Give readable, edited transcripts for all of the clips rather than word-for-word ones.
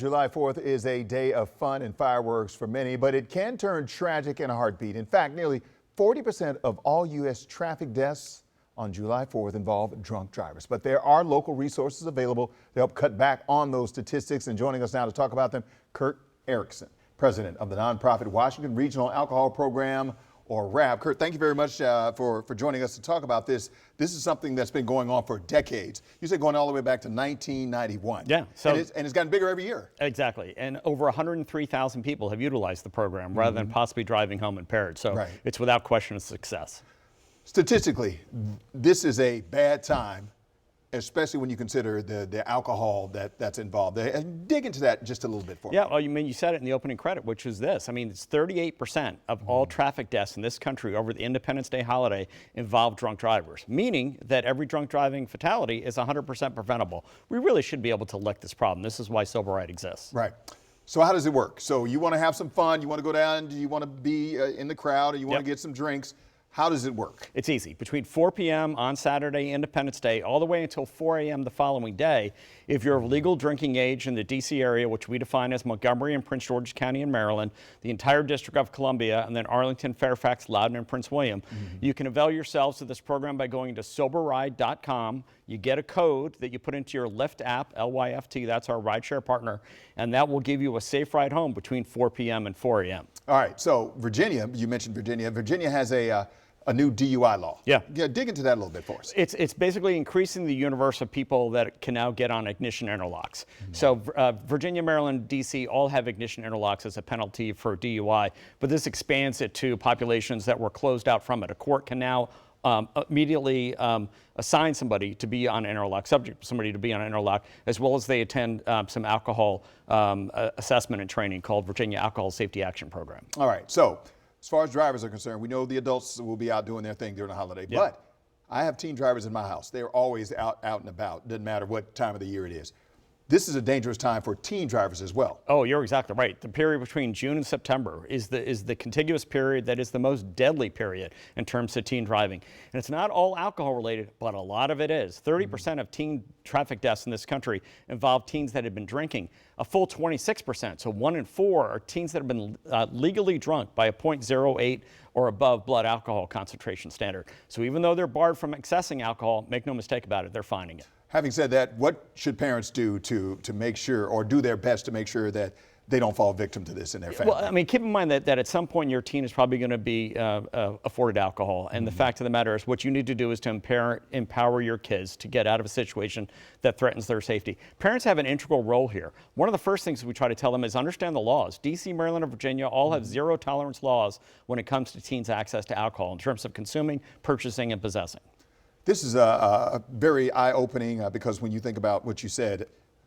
July 4th is a day of fun and fireworks for many, but it can turn tragic in a heartbeat. In fact, nearly 40% of all U.S. traffic deaths on July 4th involve drunk drivers. But there are local resources available to help cut back on those statistics. And joining us now to talk about them, Kurt Erickson, president of the nonprofit Washington Regional Alcohol Program, or WRAP. Kurt, thank you very much for joining us to talk about this. This is something that's been going on for decades. You said going all the way back to 1991. Yeah. So and it's gotten bigger every year. Exactly. And over 103,000 people have utilized the program rather than possibly driving home impaired. So it's without question a success. Statistically, this is a bad time, especially when you consider the alcohol that's involved. Dig into that just a little bit for me. Yeah, well, you said it in the opening credit, which is this. I mean, it's 38% of all traffic deaths in this country over the Independence Day holiday involve drunk drivers, meaning that every drunk driving fatality is 100% preventable. We really should be able to lick this problem. This is why SoberRide exists. Right. So how does it work? So you want to have some fun, you want to go down, you want to be in the crowd, or you want to get some drinks. How does it work? It's easy. Between 4 p.m. on Saturday, Independence Day, all the way until 4 a.m. the following day, if you're of legal drinking age in the D.C. area, which we define as Montgomery and Prince George's County in Maryland, the entire District of Columbia, and then Arlington, Fairfax, Loudoun, and Prince William, you can avail yourselves of this program by going to SoberRide.com. You get a code that you put into your Lyft app, L-Y-F-T, that's our rideshare partner, and that will give you a safe ride home between 4 p.m. and 4 a.m. All right, so Virginia, you mentioned Virginia. Virginia has a new DUI law. Yeah. Dig into that a little bit for us. It's basically increasing the universe of people that can now get on ignition interlocks. So Virginia, Maryland, D.C. all have ignition interlocks as a penalty for DUI, but this expands it to populations that were closed out from it. A court can now immediately assign somebody to be on interlock, subject somebody to be on interlock, as well as they attend some alcohol assessment and training called Virginia Alcohol Safety Action Program. All right, so as far as drivers are concerned, we know the adults will be out doing their thing during the holiday, but I have teen drivers in my house. They're always out and about. Doesn't matter what time of the year it is. This is a dangerous time for teen drivers as well. Oh, you're exactly right. The period between June and September is the contiguous period that is the most deadly period in terms of teen driving. And it's not all alcohol related, but a lot of it is. 30% of teen traffic deaths in this country involve teens that have been drinking. A full 26%, so 1 in 4, are teens that have been legally drunk by a 0.08 or above blood alcohol concentration standard. So even though they're barred from accessing alcohol, make no mistake about it, they're finding it. Having said that, what should parents do to make sure, or do their best to make sure that they don't fall victim to this in their family? Well, I mean, keep in mind that at some point your teen is probably going to be afforded alcohol. And the fact of the matter is what you need to do is to empower your kids to get out of a situation that threatens their safety. Parents have an integral role here. One of the first things we try to tell them is understand the laws. D.C., Maryland, and Virginia all have zero tolerance laws when it comes to teens' access to alcohol in terms of consuming, purchasing, and possessing. This is a very eye-opening because when you think about what you said,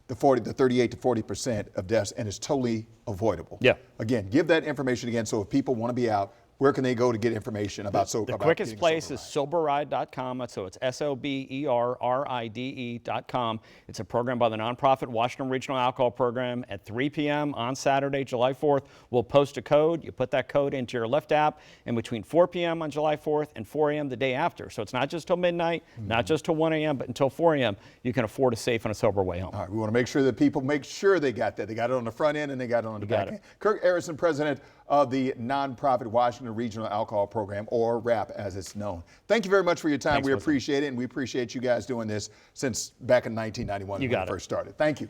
the 38 to 40% of deaths, and it's totally avoidable. Yeah. Again, give that information again. So if people want to be out, where can they go to get information about SoberRide? The quickest place is SoberRide.com. So it's SoberRide.com. It's a program by the nonprofit Washington Regional Alcohol Program. At 3 p.m. on Saturday, July 4th, we'll post a code. You put that code into your Lyft app, and between 4 p.m. on July 4th and 4 a.m. the day after. So it's not just till midnight, not just till 1 a.m., but until 4 a.m. you can afford a safe and a sober way home. All right, we want to make sure that people make sure they got that. They got it on the front end and they got it on the back end. Kurt Erickson, president of the nonprofit Washington Regional Alcohol Program, or WRAP as it's known. Thank you very much for your time. We appreciate it, and we appreciate you guys doing this since back in 1991 when it first started. Thank you.